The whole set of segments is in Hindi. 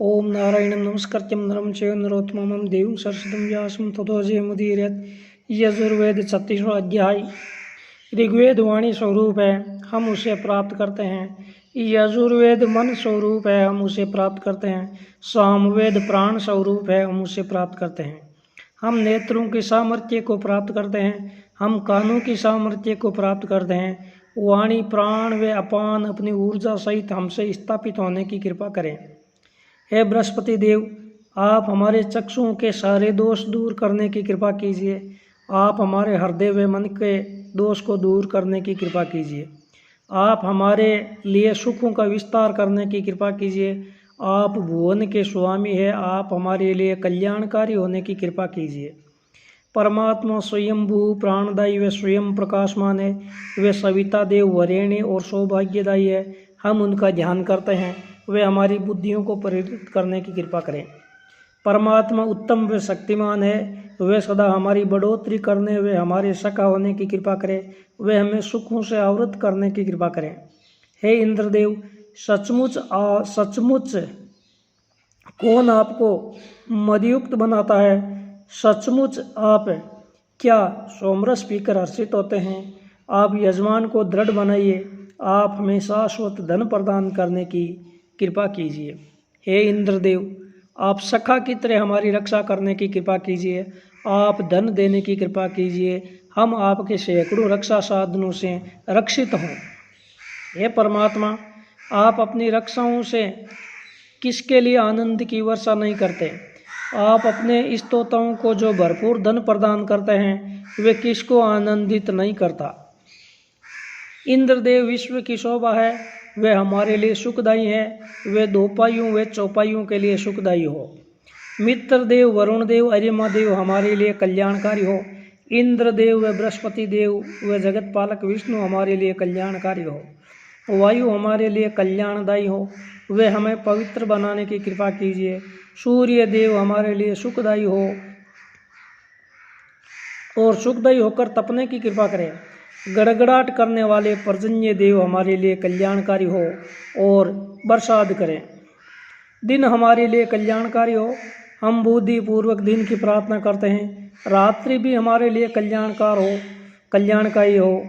ओम नारायणं नमस्कृत्यं नरं चैव नरोत्तमं देवीं सरस्वतीं व्यासं ततो जयमुदीरयेत्। यजुर्वेद 36वां अध्याय ऋग्वेद वाणी स्वरूप है, हम उसे प्राप्त करते हैं। यजुर्वेद मन स्वरूप है, हम उसे प्राप्त करते हैं। सामवेद प्राण स्वरूप है, हम उसे प्राप्त करते हैं। हम नेत्रों की सामर्थ्य को प्राप्त करते हैं, हम कानों की सामर्थ्य को प्राप्त करते हैं। वाणी प्राण व अपान अपनी ऊर्जा सहित हमसे स्थापित होने की कृपा करें। हे बृहस्पति देव, आप हमारे चक्षुओं के सारे दोष दूर करने की कृपा कीजिए। आप हमारे हृदय व मन के दोष को दूर करने की कृपा कीजिए। आप हमारे लिए सुखों का विस्तार करने की कृपा कीजिए। आप भुवन के स्वामी हैं, आप हमारे लिए कल्याणकारी होने की कृपा कीजिए। परमात्मा स्वयंभू प्राणदायी व स्वयं प्रकाशमान है। वे सविता देव वरेण्य और सौभाग्यदायी है। हम उनका ध्यान करते हैं, वे हमारी बुद्धियों को प्रेरित करने की कृपा करें। परमात्मा उत्तम व शक्तिमान है, वे सदा हमारी बढ़ोतरी करने व हमारे सखा होने की कृपा करें। वे हमें सुखों से आवृत करने की कृपा करें। हे इंद्रदेव, सचमुच कौन आपको मदयुक्त बनाता है? सचमुच आप क्या सोमरस पीकर हर्षित होते हैं? आप यजमान को दृढ़ बनाइए। आप हमें शाश्वत धन प्रदान करने की कृपा कीजिए। हे इंद्रदेव, आप सखा की तरह हमारी रक्षा करने की कृपा कीजिए। आप धन देने की कृपा कीजिए। हम आपके सैकड़ों रक्षा साधनों से रक्षित हों। हे परमात्मा, आप अपनी रक्षाओं से किसके लिए आनंद की वर्षा नहीं करते? आप अपने स्तोताओं को जो भरपूर धन प्रदान करते हैं, वे किसको आनंदित नहीं करता? इंद्रदेव विश्व की शोभा है, वे हमारे लिए सुखदायी है। वे दोपाइयों व चौपाइयों के लिए सुखदायी हो। मित्रदेव वरुण देव अर्यमादेव हमारे लिए कल्याणकारी हो। इंद्रदेव व बृहस्पति देव व जगत पालक विष्णु हमारे लिए कल्याणकारी हो। वायु हमारे लिए कल्याणदायी हो, वे हमें पवित्र बनाने की कृपा कीजिए। सूर्य देव हमारे लिए सुखदायी हो और सुखदायी होकर तपने की कृपा करें। गड़गड़ाहट करने वाले पर्जन्य देव हमारे लिए कल्याणकारी हो और बरसात करें। दिन हमारे लिए कल्याणकारी हो, हम बुद्धिपूर्वक दिन की प्रार्थना करते हैं। रात्रि भी हमारे लिए कल्याणकारी हो,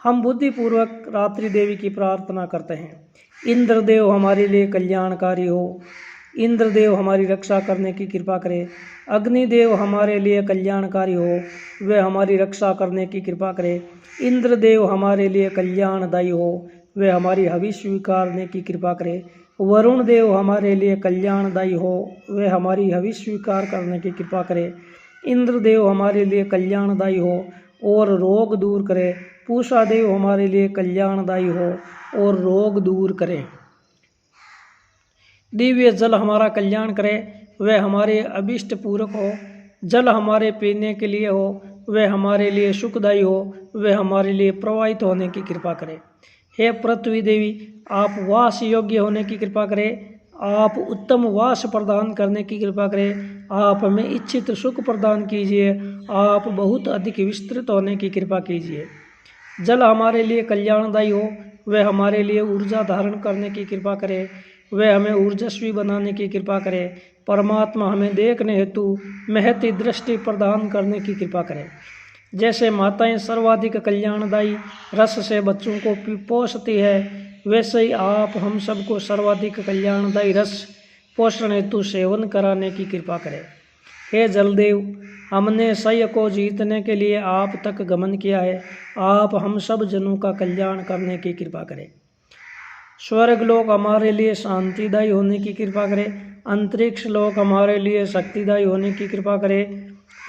हम बुद्धिपूर्वक रात्रि देवी की प्रार्थना करते हैं। इंद्रदेव हमारे लिए कल्याणकारी हो, इंद्रदेव हमारी रक्षा करने की कृपा करें। अग्निदेव हमारे लिए कल्याणकारी हो, वे हमारी रक्षा करने की कृपा करें। इंद्रदेव हमारे लिए कल्याणदायी हो, वे हमारी हवि स्वीकारने की कृपा करें। वरुण देव हमारे लिए कल्याणदायी हो, वे हमारी हवि स्वीकार करने की कृपा करें। इंद्रदेव हमारे लिए कल्याणदायी हो और रोग दूर करें। पूषा देव हमारे लिए कल्याणदायी हो और रोग दूर करें। दिव्य जल हमारा कल्याण करे, वह हमारे अभिष्ट पूरक हो। जल हमारे पीने के लिए हो, वह हमारे लिए सुखदायी हो, वह हमारे लिए प्रवाहित होने की कृपा करे। हे पृथ्वी देवी, आप वास योग्य होने की कृपा करें। आप उत्तम वास प्रदान करने की कृपा करें। आप हमें इच्छित सुख प्रदान कीजिए। आप बहुत अधिक विस्तृत होने की कृपा कीजिए। जल हमारे लिए कल्याणदायी हो, वह हमारे लिए ऊर्जा धारण करने की कृपा करे, वह हमें ऊर्जस्वी बनाने की कृपा करे। परमात्मा हमें देखने हेतु महती दृष्टि प्रदान करने की कृपा करे। जैसे माताएं सर्वाधिक कल्याणदायी रस से बच्चों को पोषती है, वैसे ही आप हम सबको सर्वाधिक कल्याणदायी रस पोषण हेतु सेवन कराने की कृपा करें। हे जलदेव, हमने सय को जीतने के लिए आप तक गमन किया है। आप हम सब जनों का कल्याण करने की कृपा करें। स्वर्ग लोक हमारे लिए शांतिदायी होने की कृपा करे। अंतरिक्ष लोक हमारे लिए शक्तिदायी होने की कृपा करे।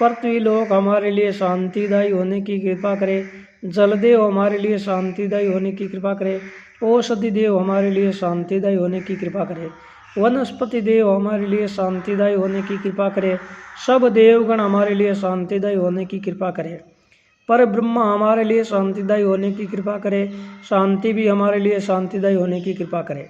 पृथ्वी लोक हमारे लिए शांतिदायी होने की कृपा करे। जलदेव हमारे लिए शांतिदायी होने की कृपा करे। औषधि देव हमारे लिए शांतिदायी होने की कृपा करे। वनस्पति देव हमारे लिए शांतिदायी होने की कृपा करे। सब देवगण हमारे लिए शांतिदायी होने की कृपा करे। पर ब्रह्मा हमारे लिए शांतिदायी होने की कृपा करे। शांति भी हमारे लिए शांतिदायी होने की कृपा करे।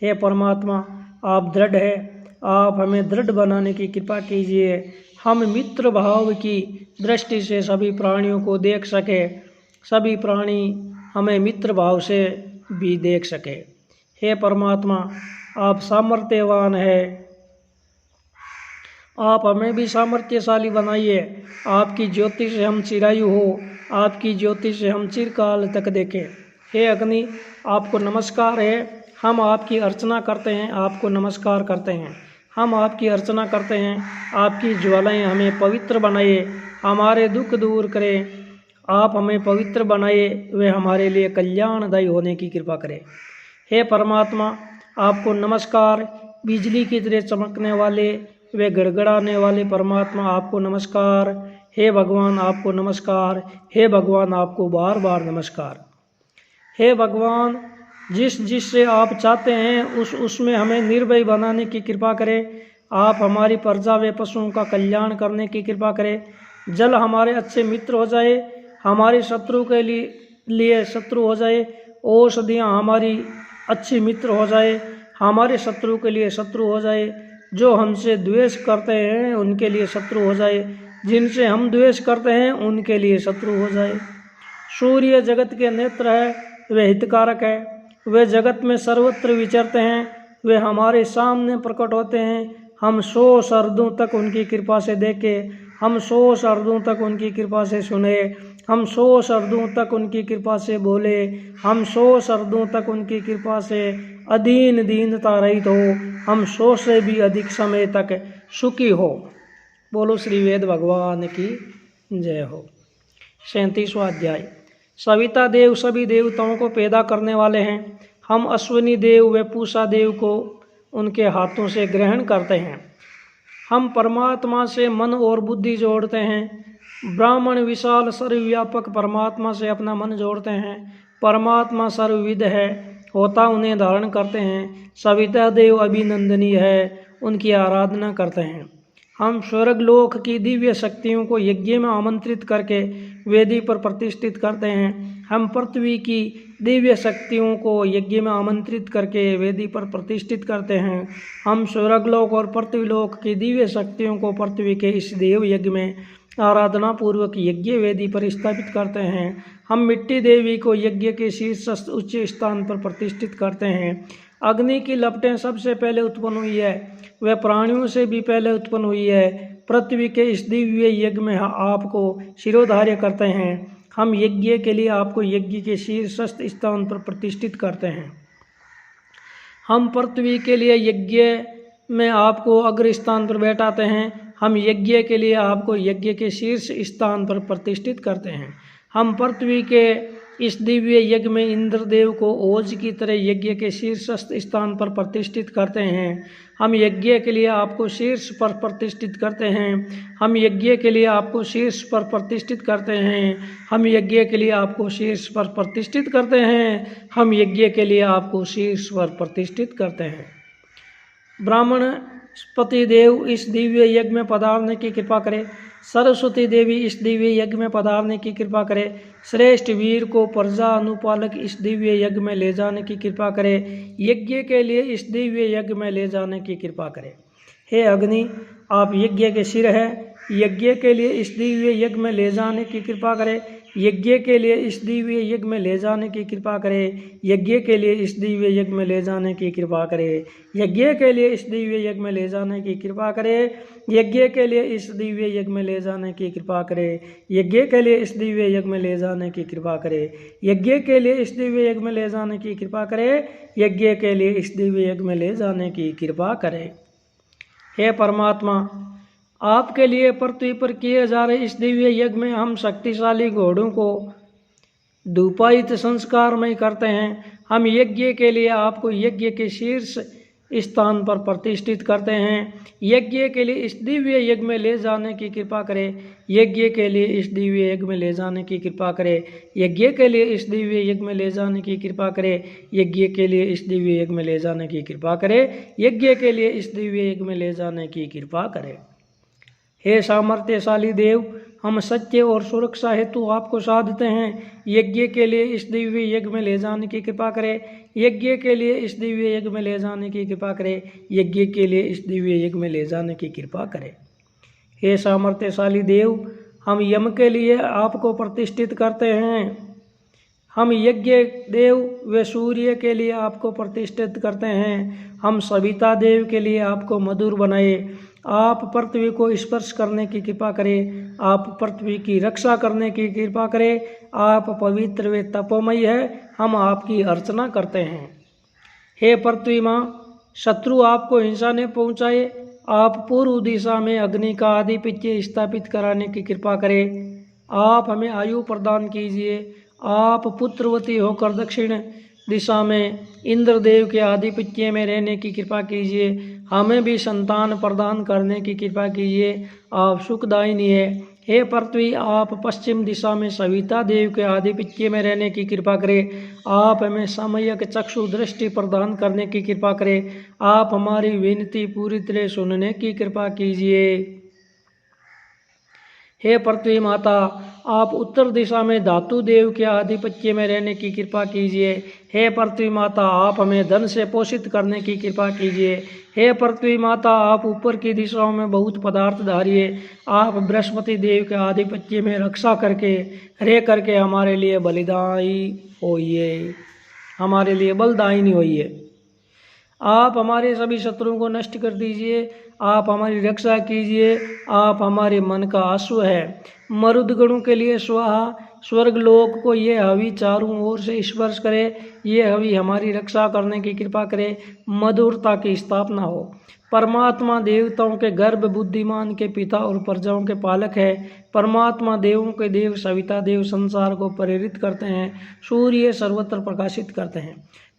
हे परमात्मा, आप दृढ़ है, आप हमें दृढ़ बनाने की कृपा कीजिए। हम मित्र भाव की दृष्टि से सभी प्राणियों को देख सके, सभी प्राणी हमें मित्र भाव से भी देख सके। हे परमात्मा, आप सामर्थ्यवान है, आप हमें भी सामर्थ्यशाली बनाइए। आपकी ज्योति से हम चिरायु हो, आपकी ज्योति से हम चिरकाल तक देखें। हे अग्नि, आपको नमस्कार है, हम आपकी अर्चना करते हैं, आपको नमस्कार करते हैं, हम आपकी अर्चना करते हैं। आपकी ज्वालाएं हमें पवित्र बनाइए, हमारे दुख दूर करें, आप हमें पवित्र बनाइए, वे हमारे लिए कल्याणदायी होने की कृपा करें। हे परमात्मा, आपको नमस्कार। बिजली की तरह चमकने वाले वे गड़गड़ाने वाले परमात्मा, आपको नमस्कार। हे भगवान, आपको नमस्कार। हे भगवान, आपको बार बार नमस्कार। हे भगवान, जिससे आप चाहते हैं उसमें हमें निर्भय बनाने की कृपा करें। आप हमारी प्रजा व पशुओं का कल्याण करने की कृपा करें। जल हमारे अच्छे मित्र हो जाए, हमारे शत्रु के लिए शत्रु हो जाए। औषधियाँ हमारी अच्छी मित्र हो जाए, हमारे शत्रु के लिए शत्रु हो जाए। जो हमसे द्वेष करते हैं उनके लिए शत्रु हो जाए, जिनसे हम द्वेष करते हैं उनके लिए शत्रु हो जाए। सूर्य जगत के नेत्र है, वे हितकारक है, वे जगत में सर्वत्र विचरते हैं, वे हमारे सामने प्रकट होते हैं। हम 100 शरदों तक उनकी कृपा से देखें, हम 100 शरदों तक उनकी कृपा से सुने, हम 100 शरदों तक उनकी कृपा से बोले, हम 100 शरदों तक उनकी कृपा से अधीन दीनता रहित हो, हम 100 से भी अधिक समय तक सुखी हो। बोलो श्री वेद भगवान की जय हो। 37वां अध्याय। सविता देव सभी देवताओं को पैदा करने वाले हैं। हम अश्विनी देव व पूषा देव को उनके हाथों से ग्रहण करते हैं। हम परमात्मा से मन और बुद्धि जोड़ते हैं। ब्राह्मण विशाल सर्वव्यापक परमात्मा से अपना मन जोड़ते हैं। परमात्मा सर्वविद है, होता उन्हें धारण करते हैं। सविता देव अभिनंदनीय है, उनकी आराधना करते हैं। हम स्वर्गलोक की दिव्य शक्तियों को यज्ञ में आमंत्रित करके वेदी पर प्रतिष्ठित करते हैं। हम पृथ्वी की दिव्य शक्तियों को यज्ञ में आमंत्रित करके वेदी पर प्रतिष्ठित करते हैं। हम स्वर्गलोक और पृथ्वीलोक की दिव्य शक्तियों को पृथ्वी के इस देव यज्ञ में आराधना पूर्वक यज्ञ वेदी पर स्थापित करते हैं। हम मिट्टी देवी को यज्ञ के शीर्ष उच्च स्थान पर प्रतिष्ठित करते हैं। अग्नि की लपटें सबसे पहले उत्पन्न हुई है, वह प्राणियों से भी पहले उत्पन्न हुई है। पृथ्वी के इस दिव्य यज्ञ में आपको शिरोधार्य करते हैं। हम यज्ञ के लिए आपको यज्ञ के शीर्षस्थ स्थान पर प्रतिष्ठित करते हैं। हम पृथ्वी के लिए यज्ञ में आपको अग्र स्थान पर बैठाते हैं। हम यज्ञ के लिए आपको यज्ञ के शीर्ष स्थान पर प्रतिष्ठित करते हैं। हम पृथ्वी के इस दिव्य यज्ञ में इंद्रदेव को ओज की तरह यज्ञ के शीर्षस्थ स्थान पर प्रतिष्ठित करते हैं। हम यज्ञ के लिए आपको शीर्ष पर प्रतिष्ठित करते हैं। हम यज्ञ के लिए आपको शीर्ष पर प्रतिष्ठित करते हैं। हम यज्ञ के लिए आपको शीर्ष पर प्रतिष्ठित करते हैं। हम यज्ञ के लिए आपको शीर्ष पर प्रतिष्ठित करते हैं। ब्राह्मण पति देव इस दिव्य यज्ञ में पधारने की कृपा करें। सरस्वती देवी इस दिव्य यज्ञ में पधारने की कृपा करें। श्रेष्ठ वीर को प्रजा अनुपालक इस दिव्य यज्ञ में ले जाने की कृपा करें। यज्ञ के लिए इस दिव्य यज्ञ में ले जाने की कृपा करें। हे अग्नि, आप यज्ञ के सिर हैं, यज्ञ के लिए इस दिव्य यज्ञ में ले जाने की कृपा करें। यज्ञ के लिए इस दिव्य यज्ञ में ले जाने की कृपा करें। यज्ञ के लिए इस दिव्य यज्ञ में ले जाने की कृपा करें। यज्ञ के लिए इस दिव्य यज्ञ में ले जाने की कृपा करें। यज्ञ के लिए इस दिव्य यज्ञ में ले जाने की कृपा करें। यज्ञ के लिए इस दिव्य यज्ञ में ले जाने की कृपा करें। यज्ञ के लिए इस दिव्य यज्ञ में ले जाने की कृपा करें। यज्ञ के लिए इस दिव्य यज्ञ में ले जाने की कृपा करें। हे परमात्मा, आपके लिए पृथ्वी पर किए जा रहे इस दिव्य यज्ञ में हम शक्तिशाली घोड़ों को धूपायित संस्कार में करते हैं। हम यज्ञ के लिए आपको यज्ञ के शीर्ष स्थान पर प्रतिष्ठित करते हैं। यज्ञ के लिए इस दिव्य यज्ञ में ले जाने की कृपा करें। यज्ञ के लिए इस दिव्य यज्ञ में ले जाने की कृपा करें। यज्ञ के लिए इस दिव्य यज्ञ में ले जाने की कृपा करें। यज्ञ के लिए इस दिव्य यज्ञ में ले जाने की कृपा करें। यज्ञ के लिए इस दिव्य यज्ञ में ले जाने की कृपा करें। हे सामर्थ्यशाली देव, हम सत्य और सुरक्षा हेतु आपको साधते हैं। यज्ञ के लिए इस दिव्य यज्ञ में ले जाने की कृपा करें। यज्ञ के लिए इस दिव्य यज्ञ में ले जाने की कृपा करें। यज्ञ के लिए इस दिव्य यज्ञ में ले जाने की कृपा करें। हे सामर्थ्यशाली देव, हम यम के लिए आपको प्रतिष्ठित करते हैं। हम यज्ञ देव व सूर्य के लिए आपको प्रतिष्ठित करते हैं। हम सविता देव के लिए आपको मधुर बनाए। आप पृथ्वी को स्पर्श करने की कृपा करें। आप पृथ्वी की रक्षा करने की कृपा करें। आप पवित्र व तपोमयी है, हम आपकी अर्चना करते हैं। हे पृथ्वी माँ, शत्रु आपको हिंसा ने पहुँचाए। आप पूर्व दिशा में अग्नि का आधिपत्य स्थापित कराने की कृपा करें। आप हमें आयु प्रदान कीजिए। आप पुत्रवती होकर दक्षिण दिशा में इंद्रदेव के आधिपत्य में रहने की कृपा कीजिए। हमें भी संतान प्रदान करने की कृपा कीजिए। आप सुखदायिनी है। हे पृथ्वी, आप पश्चिम दिशा में सविता देव के आधिपत्य में रहने की कृपा करें। आप हमें सम्यक चक्षु दृष्टि प्रदान करने की कृपा करें। आप हमारी विनती पूरी तरह सुनने की कृपा कीजिए। हे पृथ्वी माता, आप उत्तर दिशा में धातु देव के आधिपत्य में रहने की कृपा कीजिए। हे पृथ्वी माता, आप हमें धन से पोषित करने की कृपा कीजिए। हे पृथ्वी माता, आप ऊपर की दिशाओं में बहुत पदार्थ धारिए। आप बृहस्पति देव के आधिपत्य में रक्षा करके रह करके हमारे लिए बलिदानी होइए, हमारे लिए बलदायिनी होइए। आप हमारे सभी शत्रुओं को नष्ट कर दीजिए। आप हमारी रक्षा कीजिए। आप हमारे मन का आंसू है। मरुदगणों के लिए स्वाहा। स्वर्गलोक को ये हवि चारों ओर से स्पर्श करे। ये हवि हमारी रक्षा करने की कृपा करे। मधुरता की स्थापना हो। परमात्मा देवताओं के गर्भ, बुद्धिमान के पिता और प्रजाओं के पालक है। परमात्मा देवों के देव सविता देव संसार को प्रेरित करते हैं। सूर्य सर्वत्र प्रकाशित करते हैं।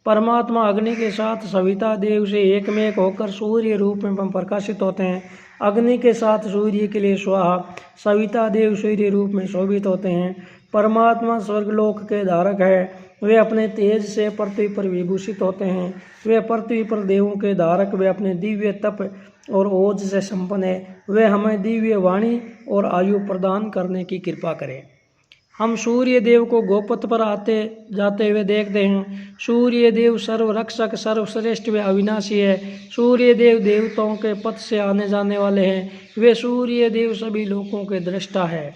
परमात्मा अग्नि के साथ सविता देव से एक में एक होकर सूर्य रूप में प्रकाशित होते हैं। अग्नि के साथ सूर्य के लिए स्वाहा। सविता देव सूर्य रूप में शोभित होते हैं। परमात्मा स्वर्गलोक के धारक है। वे अपने तेज से पृथ्वी पर विभूषित होते हैं। वे पृथ्वी पर देवों के धारक, वे अपने दिव्य तप और ओज से संपन्न है। वे हमें दिव्य वाणी और आयु प्रदान करने की कृपा करें। हम सूर्य देव को गोपथ पर आते जाते हुए देखते हैं। सूर्य देव सर्वरक्षक, सर्वश्रेष्ठ व अविनाशी है। सूर्य देव देवताओं के पथ से आने जाने वाले हैं। वे सूर्य देव सभी लोगों के दृष्टा है।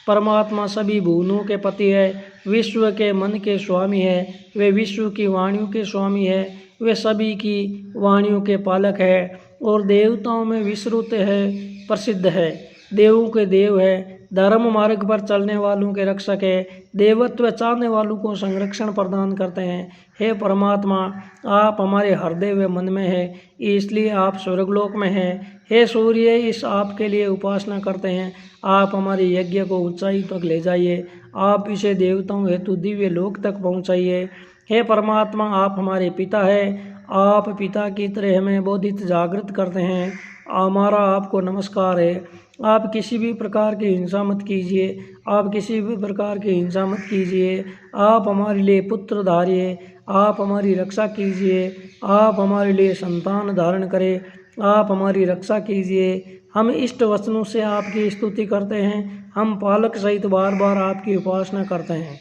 परमात्मा सभी भुवनों के पति है। विश्व के मन के स्वामी है। वे विश्व की वाणियों के स्वामी है। वे सभी की वाणियों के पालक है और देवताओं में विस्तृत है, प्रसिद्ध है। देवों के देव है। धर्म मार्ग पर चलने वालों के रक्षक है। देवत्व चाहने वालों को संरक्षण प्रदान करते हैं। हे परमात्मा, आप हमारे हृदय व मन में है, इसलिए आप स्वर्गलोक में हैं। हे सूर्य, इस आपके लिए उपासना करते हैं। आप हमारे यज्ञ को ऊंचाई तक ले जाइए। आप इसे देवताओं हेतु दिव्य लोक तक पहुँचाइए। हे परमात्मा, आप हमारे पिता है। आप पिता की तरह हमें बोधित जागृत करते हैं। हमारा आपको नमस्कार है। आप किसी भी प्रकार की हिंसा मत कीजिए। आप किसी भी प्रकार की हिंसा मत कीजिए। आप हमारे लिए पुत्र धारिए। आप हमारी रक्षा कीजिए। आप हमारे लिए संतान धारण करें। आप हमारी रक्षा कीजिए। हम इष्ट वचनों से आपकी स्तुति करते हैं। हम पालक सहित बार बार आपकी उपासना करते हैं।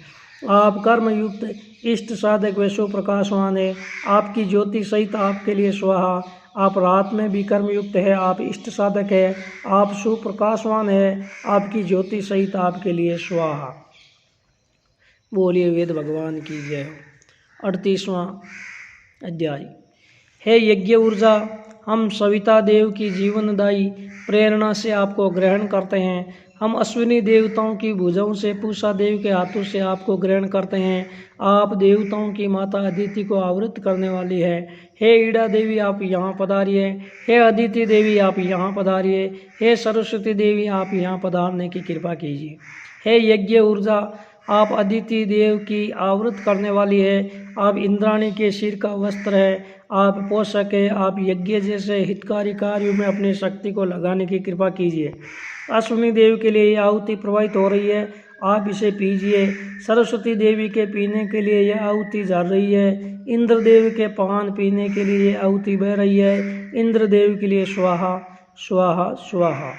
आप कर्मयुक्त, इष्ट साधक व सुप्रकाशवान है। आपकी ज्योति सहित आपके लिए स्वाहा। आप रात में भी कर्मयुक्त है। आप इष्ट साधक है। आप सुप्रकाशवान है। आपकी ज्योति सहित आपके लिए स्वाहा। बोलिए वेद भगवान की जय। 38वां अध्याय। हे यज्ञ ऊर्जा, हम सविता देव की जीवनदायी प्रेरणा से आपको ग्रहण करते हैं। हम अश्विनी देवताओं की भुजाओं से, पूषा देव के हाथों से आपको ग्रहण करते हैं। आप देवताओं की माता अदिति को आवृत करने वाली है। हे ईड़ा देवी, आप यहाँ पधारिए। हे अदिति देवी, आप यहाँ पधारिए। हे सरस्वती देवी, आप यहाँ पधारने की कृपा कीजिए। हे यज्ञ ऊर्जा, आप अदिति देव की आवृत करने वाली है। आप इंद्राणी के सिर का वस्त्र है। आप पोषक है। आप यज्ञ जैसे हितकारी कार्यों में अपनी शक्ति को लगाने की कृपा कीजिए। अश्विनी देव के लिए यह आहुति प्रवाहित हो रही है। आप इसे पीजिए। सरस्वती देवी के पीने के लिए यह आहुति जा रही है। इंद्रदेव के पान पीने के लिए यह आहुति बह रही है। इंद्रदेव के लिए स्वाहा स्वाहा स्वाहा।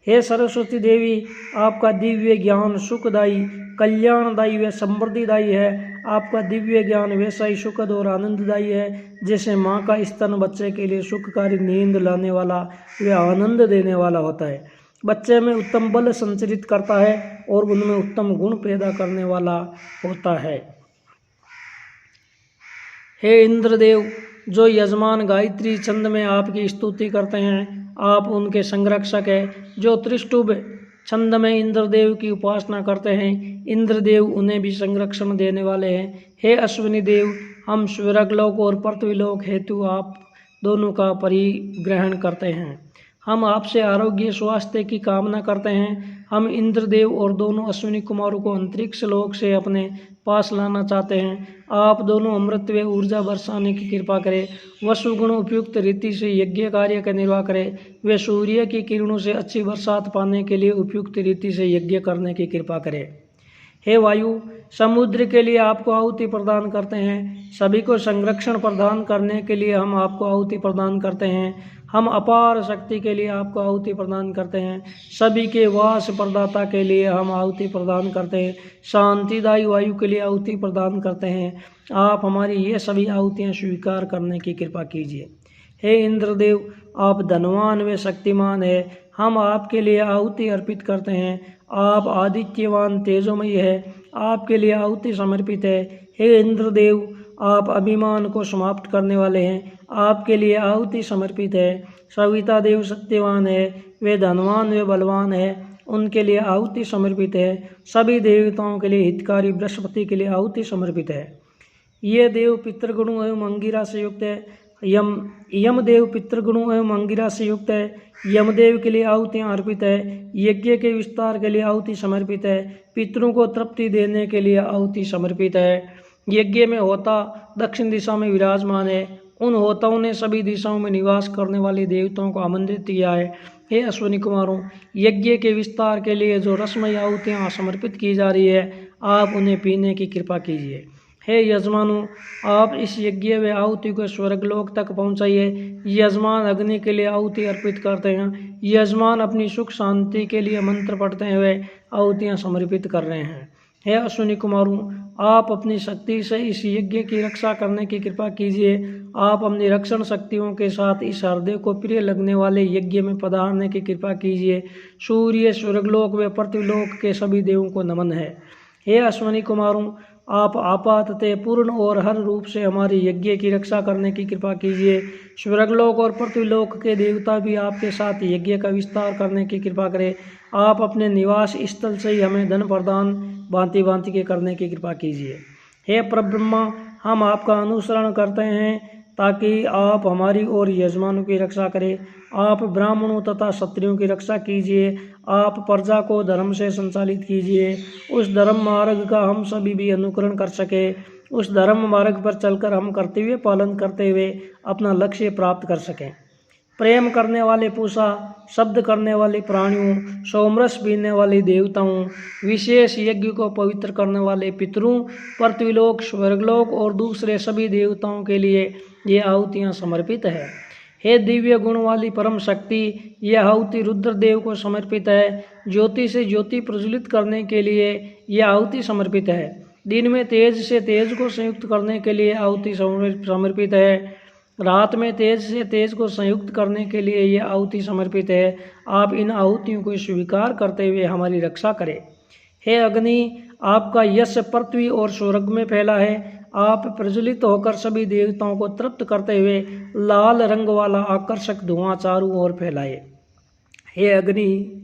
हे सरस्वती देवी, आपका दिव्य ज्ञान सुखदायी, कल्याणदायी व समृद्धिदायी है। आपका दिव्य ज्ञान वैसा ही सुखद और आनंददायी है जैसे माँ का स्तन बच्चे के लिए सुखकारी नींद लाने वाला व आनंद देने वाला होता है। बच्चे में उत्तम बल संचरित करता है और उनमें उत्तम गुण पैदा करने वाला होता है। हे इंद्रदेव, जो यजमान गायत्री छंद में आपकी स्तुति करते हैं, आप उनके संरक्षक हैं। जो त्रिष्टुभ छंद में इंद्रदेव की उपासना करते हैं, इंद्रदेव उन्हें भी संरक्षण देने वाले हैं। हे अश्विनी देव, हम स्वर्गलोक और पृथ्वीलोक हेतु आप दोनों का परिग्रहण करते हैं। हम आपसे आरोग्य स्वास्थ्य की कामना करते हैं। हम इंद्रदेव और दोनों अश्विनी कुमारों को अंतरिक्ष लोक से अपने पास लाना चाहते हैं। आप दोनों अमृत व ऊर्जा बरसाने की कृपा करें। वसुगुण उपयुक्त रीति से यज्ञ कार्य का निर्वाह करें। वे सूर्य की किरणों से अच्छी बरसात पाने के लिए उपयुक्त रीति से यज्ञ करने की कृपा करें। हे वायु, समुद्र के लिए आपको आहुति प्रदान करते हैं। सभी को संरक्षण प्रदान करने के लिए हम आपको आहुति प्रदान करते हैं। हम अपार शक्ति के लिए आपको आहुति प्रदान करते हैं। सभी के वास प्रदाता के लिए हम आहुति प्रदान करते हैं। शांतिदायी वायु के लिए आहुति प्रदान करते हैं। आप हमारी ये सभी आहुतियाँ स्वीकार करने की कृपा कीजिए। हे इंद्रदेव, आप धनवान व शक्तिमान है। हम आपके लिए आहुति अर्पित करते हैं। आप आदित्यवान तेजोमय है, आपके लिए आहुति समर्पित है। हे इंद्रदेव, आप अभिमान को समाप्त करने वाले हैं, आपके लिए आहुति समर्पित है। सविता देव सत्यवान है, वे धनवान व बलवान है, उनके लिए आहुति समर्पित है। सभी देवताओं के लिए हितकारी बृहस्पति के लिए आहुति समर्पित है। ये देव पितृगुणों एवं अंगिरा से युक्त है। यमदेव पितृगुणों एवं अंगिरा से युक्त है। यमदेव के लिए आहुतियाँ अर्पित है। यज्ञ के विस्तार के लिए आहुति समर्पित है। पितरों को तृप्ति देने के लिए आहुति समर्पित है। यज्ञ में होता दक्षिण दिशा में विराजमान है। उन होताओं ने सभी दिशाओं में निवास करने वाले देवताओं को आमंत्रित किया है। हे अश्विनी कुमारों, यज्ञ के विस्तार के लिए जो रसमय आहुतियाँ समर्पित की जा रही है, आप उन्हें पीने की कृपा कीजिए। हे यजमानों, आप इस यज्ञ व आहुति को स्वर्गलोक तक पहुँचाइए। यजमान अग्नि के लिए आहुति अर्पित करते हैं। यजमान अपनी सुख शांति के लिए मंत्र पढ़ते हुए आहुतियाँ समर्पित कर रहे हैं। हे अश्विनी कुमारों, आप अपनी शक्ति से इस यज्ञ की रक्षा करने की कृपा कीजिए। आप अपनी रक्षण शक्तियों के साथ इस हृदय को प्रिय लगने वाले यज्ञ में पधारने की कृपा कीजिए। सूर्य, स्वर्गलोक व पृथ्वीलोक के सभी देवों को नमन है। हे अश्विनी कुमारों, आप आपातः पूर्ण और हर रूप से हमारे यज्ञ की रक्षा करने की कृपा कीजिए। स्वर्गलोक और पृथ्वीलोक के देवता भी आपके साथ यज्ञ का विस्तार करने की कृपा करें। आप अपने निवास स्थल से ही हमें धन प्रदान भांति भांति के करने की कृपा कीजिए। हे परब्रह्मा, हम आपका अनुसरण करते हैं ताकि आप हमारी और यजमानों की रक्षा करें। आप ब्राह्मणों तथा क्षत्रियों की रक्षा कीजिए। आप प्रजा को धर्म से संचालित कीजिए। उस धर्म मार्ग का हम सभी भी अनुकरण कर सके। उस धर्म मार्ग पर चलकर हम कर्तव्य पालन करते हुए अपना लक्ष्य प्राप्त कर सकें। प्रेम करने वाले पूषा, शब्द करने वाले प्राणियों, सोमरस पीने वाले देवताओं, विशेष यज्ञ को पवित्र करने वाले पितरों, पृथ्वीलोक, स्वर्गलोक और दूसरे सभी देवताओं के लिए ये आहुतियाँ समर्पित है। हे दिव्य गुण वाली परम शक्ति, यह आहुति रुद्रदेव को समर्पित है। ज्योति से ज्योति प्रज्वलित करने के लिए यह आहुति समर्पित है। दिन में तेज से तेज को संयुक्त करने के लिए आहुति समर्पित है। रात में तेज से तेज को संयुक्त करने के लिए यह आहुति समर्पित है। आप इन आहुतियों को स्वीकार करते हुए हमारी रक्षा करें। हे अग्नि, आपका यश पृथ्वी और स्वर्ग में फैला है। आप प्रज्वलित होकर सभी देवताओं को तृप्त करते हुए लाल रंग वाला आकर्षक धुआं चारों ओर फैलाए। हे अग्नि,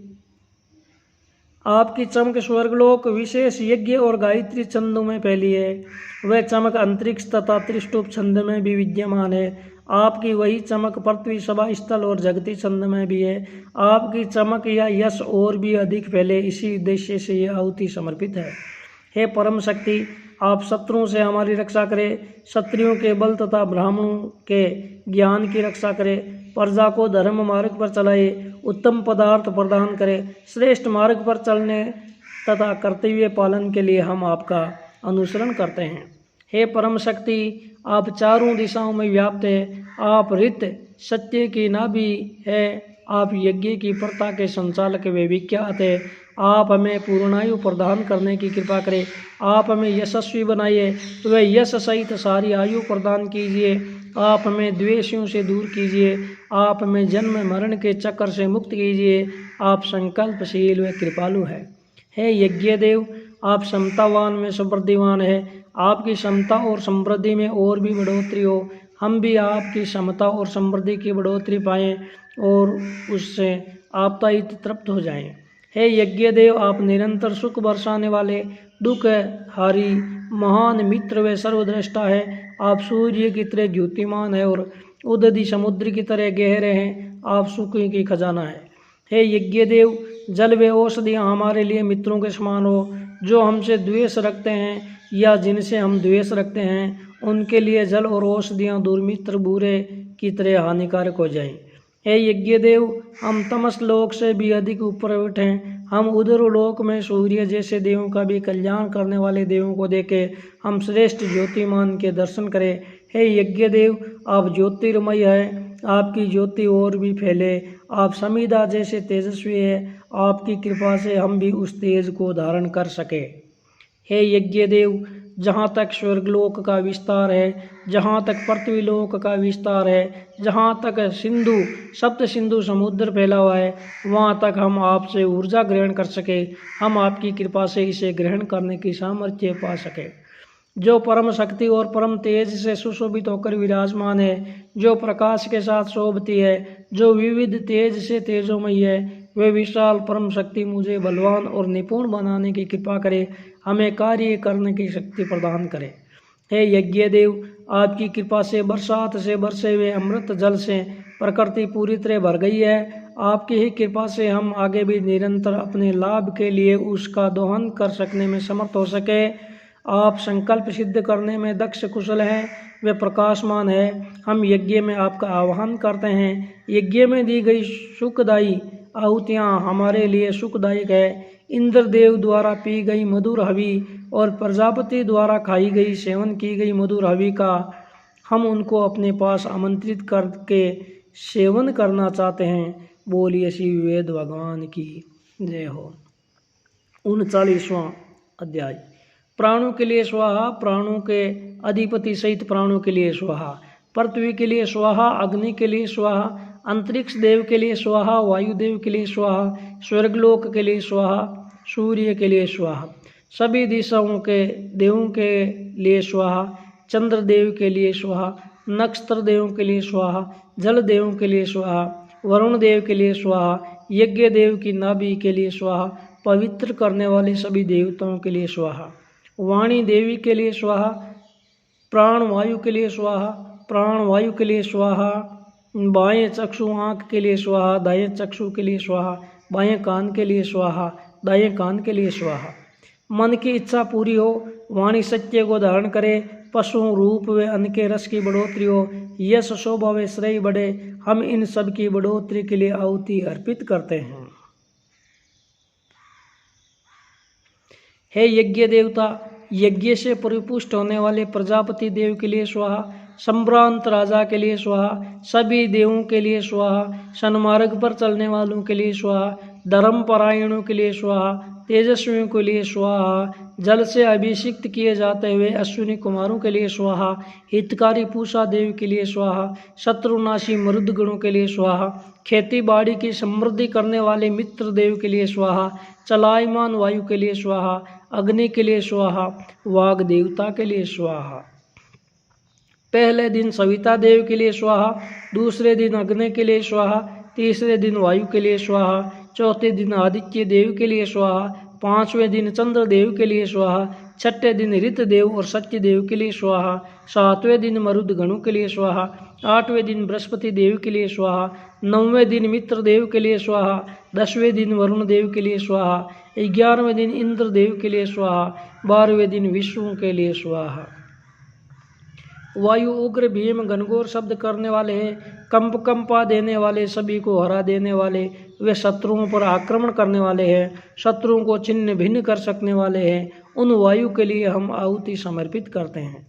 आपकी चमक स्वर्गलोक, विशेष यज्ञ और गायत्री छंदों में फैली है। वह चमक अंतरिक्ष तथा त्रिष्टुप छंद में भी विद्यमान है। आपकी वही चमक पृथ्वी, सभा स्थल और जगती छंद में भी है। आपकी चमक या यश और भी अधिक फैले, इसी उद्देश्य से यह आहुति समर्पित है। हे परम शक्ति, आप शत्रुओं से हमारी रक्षा करें। क्षत्रियों के बल तथा ब्राह्मणों के ज्ञान की रक्षा करें। प्रजा को धर्म मार्ग पर चलाए, उत्तम पदार्थ प्रदान करें। श्रेष्ठ मार्ग पर चलने तथा कर्तव्य पालन के लिए हम आपका अनुसरण करते हैं। हे परम शक्ति, आप चारों दिशाओं में व्याप्त है। आप ऋत सत्य की नाभि है। आप यज्ञ की प्रथा के संचालक व विख्यात है। आप हमें पूर्णायु प्रदान करने की कृपा करें। आप हमें यशस्वी बनाइए, वह यश सहित सारी आयु प्रदान कीजिए। आप हमें द्वेषियों से दूर कीजिए, आप हमें जन्म मरण के चक्कर से मुक्त कीजिए। आप संकल्पशील व कृपालु हैं। हे यज्ञ देव, आप समतावान में समृद्धिवान है। आपकी समता और समृद्धि में और भी बढ़ोतरी हो। हम भी आपकी समता और समृद्धि की बढ़ोतरी पाएँ और उससे आपताइत तृप्त हो जाएं। हे यज्ञ देव, आप निरंतर सुख बरसाने वाले, दुख हारी, महान मित्र व सर्वद्रष्टा है। आप सूर्य की तरह ज्योतिमान है और उदधि समुद्र की तरह गहरे हैं। आप सुख की खजाना है। हे यज्ञ देव, जल व औषधियाँ हमारे लिए मित्रों के समान हो। जो हमसे द्वेष रखते हैं या जिनसे हम द्वेष रखते हैं, उनके लिए जल और औषधियाँ दुर्मित्र बुरे की तरह हानिकारक हो जाएं। हे यज्ञ देव, हम तमस लोक से भी अधिक ऊपर उठें। हम उधर लोक में सूर्य जैसे देवों का भी कल्याण करने वाले देवों को देखे हम श्रेष्ठ ज्योतिमान के दर्शन करें। हे यज्ञ देव, आप ज्योतिर्मय है। आपकी ज्योति और भी फैले। आप समिधा जैसे तेजस्वी है। आपकी कृपा से हम भी उस तेज को धारण कर सके। हे यज्ञ देव, जहाँ तक स्वर्गलोक का विस्तार है, जहाँ तक पृथ्वीलोक का विस्तार है, जहाँ तक सिंधु सप्त सिंधु समुद्र फैला हुआ है, वहाँ तक हम आपसे ऊर्जा ग्रहण कर सके। हम आपकी कृपा से इसे ग्रहण करने की सामर्थ्य पा सके। जो परम शक्ति और परम तेज से सुशोभित होकर विराजमान है, जो प्रकाश के साथ शोभती है, जो विविध तेज से तेजोमयी है, वे विशाल परम शक्ति मुझे बलवान और निपुण बनाने की कृपा करे, हमें कार्य करने की शक्ति प्रदान करे। हे यज्ञ देव, आपकी कृपा से बरसात से बरसे हुए अमृत जल से प्रकृति पूरी तरह भर गई है। आपकी ही कृपा से हम आगे भी निरंतर अपने लाभ के लिए उसका दोहन कर सकने में समर्थ हो सके। आप संकल्प सिद्ध करने में दक्ष कुशल हैं, वे प्रकाशमान है। हम यज्ञ में आपका आह्वान करते हैं। यज्ञ में दी गई सुखदायी आहुतियाँ हमारे लिए सुखदायक है। इंद्रदेव द्वारा पी गई मधुर हवि और प्रजापति द्वारा खाई गई सेवन की गई मधुर हवि का हम उनको अपने पास आमंत्रित करके सेवन करना चाहते हैं। बोलिए श्री वेद भगवान की जय हो। 39वां अध्याय। प्राणों के लिए स्वाहा, प्राणों के अधिपति सहित प्राणों के लिए स्वाहा। पृथ्वी के लिए स्वाहा, अग्नि के लिए स्वाहा, अंतरिक्ष देव के लिए स्वाहा, वायुदेव के लिए स्वाहा, स्वर्गलोक के लिए स्वाहा, सूर्य के लिए स्वाहा, सभी दिशाओं के देवों के लिए स्वाहा, चंद्र देव के लिए स्वाहा, नक्षत्र देवों के लिए स्वाहा, जल देवों के लिए स्वाहा, वरुण देव के लिए स्वाहा, यज्ञ देव की नाभि के लिए स्वाहा, पवित्र करने वाले सभी देवताओं के लिए स्वाहा, वाणी देवी के लिए स्वाहा, प्राण वायु के लिए स्वाहा, प्राण वायु के लिए स्वाहा, बाएं चक्षु आँख के लिए स्वाहा, दाएं चक्षु के लिए स्वाहा, बाएं कान के लिए स्वाहा, दाएं कान के लिए स्वाहा। मन की इच्छा पूरी हो, वाणी सत्य को धारण करे, पशु रूप व अन्न के रस की बढ़ोतरी हो, यश शोभा व श्रेय बढ़े, हम इन सब की बढ़ोतरी के लिए आहुति अर्पित करते हैं। हे यज्ञ देवता, यज्ञ से परिपुष्ट होने वाले प्रजापति देव के लिए स्वाहा, संभ्रांत राजा के लिए स्वाहा, सभी देवों के लिए स्वाहा, सन्मार्ग पर चलने वालों के लिए स्वाहा, धर्म परायणों के लिए स्वाहा, तेजस्वियों के लिए स्वाहा, जल से अभिषिक्त किए जाते हुए अश्विनी कुमारों के लिए स्वाहा, हितकारी पूषा देव के लिए स्वाहा, शत्रुनाशी मरुद गणों के लिए स्वाहा, खेती बाड़ी की समृद्धि करने वाले मित्र देव के लिए स्वाहा, चलायमान वायु के लिए स्वाहा, अग्नि के लिए स्वाहा, वाग देवता के लिए स्वाहा। पहले दिन सविता देव के लिए स्वाहा, दूसरे दिन अग्नि के लिए स्वाहा, तीसरे दिन वायु के लिए स्वाहा, चौथे दिन आदित्य देव के लिए स्वाहा, पांचवें दिन चंद्र देव के लिए स्वाहा, छठे दिन ऋत देव और सत्य देव के लिए स्वाहा, सातवें दिन मरुद गणों के लिए स्वाहा, आठवें दिन बृहस्पति देव के लिए स्वाहा, नौवें दिन मित्र देव के लिए स्वाहा, 10वें दिन वरुण देव के लिए स्वाहा, 11वें दिन इंद्र देव के लिए स्वाहा, 12वें दिन विष्णु के लिए स्वाहा। वायु उग्र भीम घनघोर शब्द करने वाले हैं, कंपा देने वाले, सभी को हरा देने वाले, वे शत्रुओं पर आक्रमण करने वाले हैं, शत्रुओं को छिन्न भिन्न कर सकने वाले हैं। उन वायु के लिए हम आहुति समर्पित करते हैं।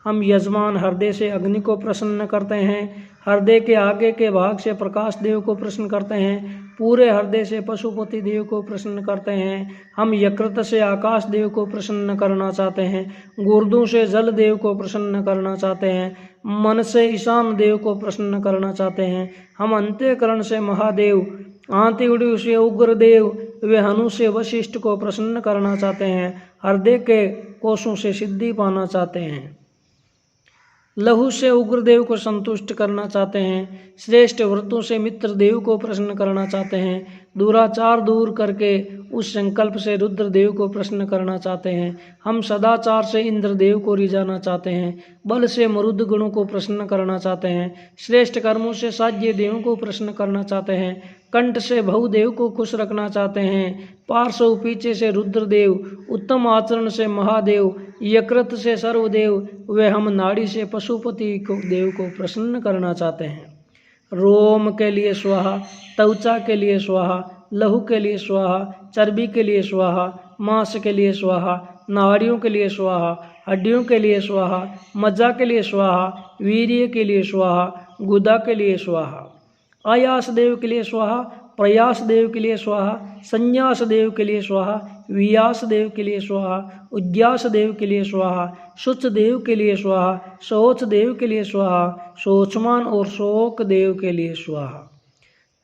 हम यजमान हृदय से अग्नि को प्रसन्न करते हैं, हृदय के आगे के भाग से प्रकाश देव को प्रसन्न करते हैं, पूरे हृदय से पशुपति देव को प्रसन्न करते हैं। हम यकृत से आकाश देव को प्रसन्न करना चाहते हैं, गुर्दों से जल देव को प्रसन्न करना चाहते हैं, मन से ईशान देव को प्रसन्न करना चाहते हैं। हम अंतःकरण से महादेव, आंतुड़ी से उग्र देव वे हनु से वशिष्ठ को प्रसन्न करना चाहते हैं, हृदय के कोषों से सिद्धि पाना चाहते हैं, लहू से उग्रदेव को संतुष्ट करना चाहते हैं, श्रेष्ठ व्रतों से मित्र देव को प्रसन्न करना चाहते हैं, दुराचार दूर करके उस संकल्प से रुद्रदेव को प्रसन्न करना चाहते हैं। हम सदाचार से इंद्रदेव को रिझाना चाहते हैं, बल से मरुद गुणों को प्रसन्न करना चाहते हैं, श्रेष्ठ कर्मों से साध्य देवों को प्रसन्न करना चाहते हैं, कंठ से बहुदेव को खुश रखना चाहते हैं, पार्श्व पीछे से रुद्रदेव, उत्तम आचरण से महादेव, यकृत से सर्वदेव वे हम नाड़ी से पशुपति को देव को प्रसन्न करना चाहते हैं। रोम के लिए स्वाहा, त्वचा के लिए स्वाहा, लहू के लिए स्वाहा, चर्बी के लिए स्वाहा, मांस के लिए स्वाहा, नाड़ियों के लिए स्वाहा, हड्डियों के लिए स्वाहा, मज्जा के लिए स्वाहा, वीर्य के लिए स्वाहा, गुदा के लिए स्वाहा, आयास देव के लिए स्वाहा, प्रयास देव के लिए स्वाहा, संन्यास देव के लिए स्वाहा, वियास देव के लिए स्वाहा, उद्यास देव के लिए स्वाहा, शुच देव के लिए स्वाहा, शोच देव के लिए स्वाहा, शोचमान और शोक देव के लिए स्वाहा,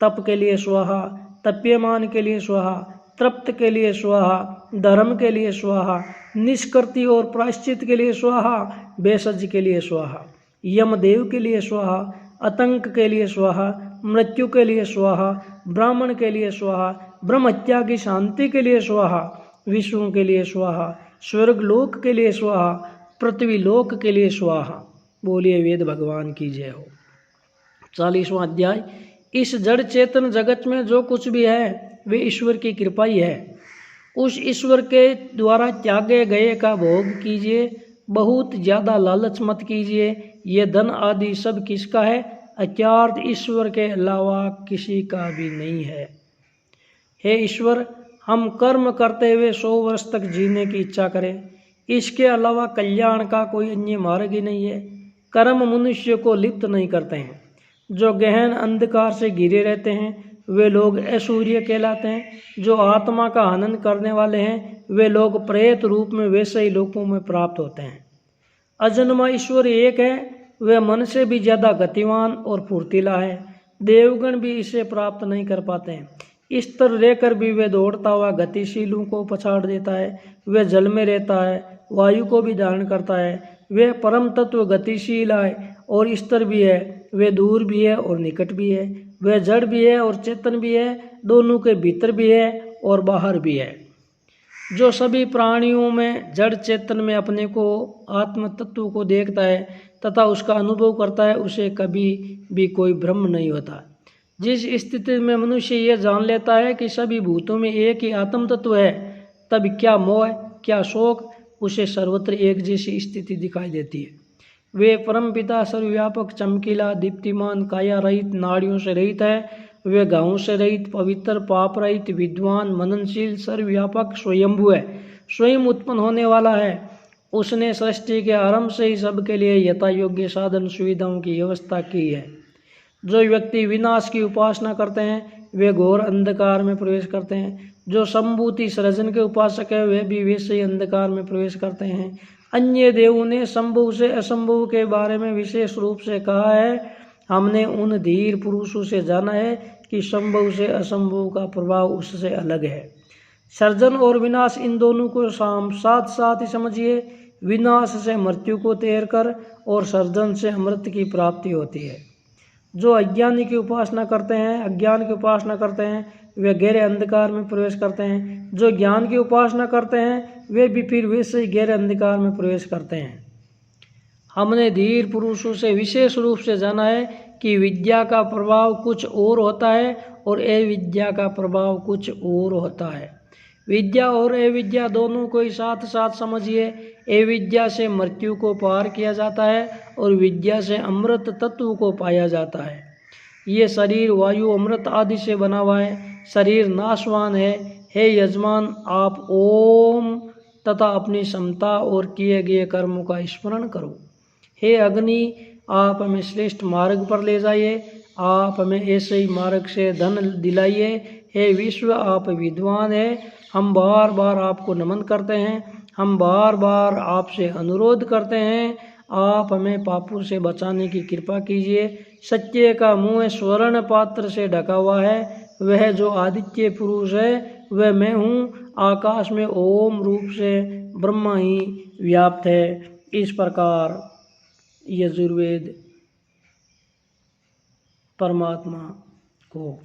तप के लिए स्वाहा, तप्यमान के लिए स्वाहा, तृप्त के लिए स्वाहा, धर्म के लिए स्वाहा, निष्कृति और प्रायश्चित के लिए स्वाहा, भेषज के लिए स्वाहा, यमदेव के लिए स्वाहा, आतंक के लिए स्वाहा, मृत्यु के लिए स्वाहा, ब्राह्मण के लिए स्वाहा, ब्रह्महत्या की शांति के लिए स्वाहा, विष्णु के लिए स्वाहा, स्वर्गलोक के लिए स्वाहा, पृथ्वी लोक के लिए स्वाहा। बोलिए वेद भगवान की जय हो। 40वां अध्याय। इस जड़ चेतन जगत में जो कुछ भी है वे ईश्वर की कृपा ही है। उस ईश्वर के द्वारा त्यागे गए का भोग कीजिए, बहुत ज़्यादा लालच मत कीजिए। ये धन आदि सब किसका है? अज्ञात ईश्वर के अलावा किसी का भी नहीं है। हे ईश्वर, हम कर्म करते हुए 100 वर्ष तक जीने की इच्छा करें, इसके अलावा कल्याण का कोई अन्य मार्ग ही नहीं है। कर्म मनुष्य को लिप्त नहीं करते हैं। जो गहन अंधकार से घिरे रहते हैं वे लोग असूर्य कहलाते हैं। जो आत्मा का हनन करने वाले हैं वे लोग प्रेत रूप में वैसे ही लोकों में प्राप्त होते हैं। अजन्मा ईश्वर एक है, वह मन से भी ज़्यादा गतिवान और फुर्तीला है। देवगण भी इसे प्राप्त नहीं कर पाते हैं। इस तरह रहकर भी वह दौड़ता हुआ गतिशीलों को पछाड़ देता है। वह जल में रहता है, वायु को भी धारण करता है। वह परम तत्व गतिशील है और स्तर भी है। वह दूर भी है और निकट भी है। वह जड़ भी है और चेतन भी है, दोनों के भीतर भी है और बाहर भी है। जो सभी प्राणियों में जड़ चेतन में अपने को आत्म तत्व को देखता है तथा उसका अनुभव करता है, उसे कभी भी कोई भ्रम नहीं होता। जिस स्थिति में मनुष्य यह जान लेता है कि सभी भूतों में एक ही आत्म तत्व है, तब क्या मोह क्या शोक, उसे सर्वत्र एक जैसी स्थिति दिखाई देती है। वे परमपिता सर्वव्यापक, चमकीला, दीप्तिमान, काया रहित, नाड़ियों से रहित है। वे गांवों से रहित, पवित्र, पाप रहित, विद्वान, मननशील, सर्वव्यापक, स्वयंभू है, स्वयं उत्पन्न होने वाला है। उसने सृष्टि के आरंभ से ही सबके लिए यथा योग्य साधन सुविधाओं की व्यवस्था की है। जो व्यक्ति विनाश की उपासना करते हैं वे घोर अंधकार में प्रवेश करते हैं। जो संभूति सृजन के उपासक है वे भी वैसे ही अंधकार में प्रवेश करते हैं। अन्य देवों ने संभव से असंभव के बारे में विशेष रूप से कहा है। हमने उन धीर पुरुषों से जाना है कि संभव से असंभव का प्रभाव उससे अलग है। सर्जन और विनाश इन दोनों को साथ साथ ही समझिए। विनाश से मृत्यु को तैर कर और सर्जन से अमृत की प्राप्ति होती है। जो अज्ञानी की उपासना करते हैं, अज्ञान की उपासना करते हैं, वे गहरे अंधकार में प्रवेश करते हैं। जो ज्ञान की उपासना करते हैं वे भी फिर वैसे ही गहरे अंधकार में प्रवेश करते हैं। हमने धीर पुरुषों से विशेष रूप से जाना है कि विद्या का प्रभाव कुछ और होता है और अविद्या का प्रभाव कुछ और होता है। विद्या और अविद्या दोनों को ही साथ साथ समझिए। अविद्या से मृत्यु को पार किया जाता है और विद्या से अमृत तत्व को पाया जाता है। ये शरीर वायु, अमृत आदि से बना हुआ है। शरीर नाशवान है। हे यजमान, आप ओम तथा अपनी क्षमता और किए गए कर्मों का स्मरण करो। हे अग्नि, आप हमें श्रेष्ठ मार्ग पर ले जाइए। आप हमें ऐसे ही मार्ग से धन दिलाइए। हे विश्व, आप विद्वान हैं, हम बार बार आपको नमन करते हैं, हम बार बार आपसे अनुरोध करते हैं, आप हमें पापों से बचाने की कृपा कीजिए। सत्य का मुँह स्वर्ण पात्र से ढका हुआ है, वह जो आदित्य पुरुष है वह मैं हूँ। आकाश में ओम रूप से ब्रह्मा ही व्याप्त है। इस प्रकार यजुर्वेद परमात्मा को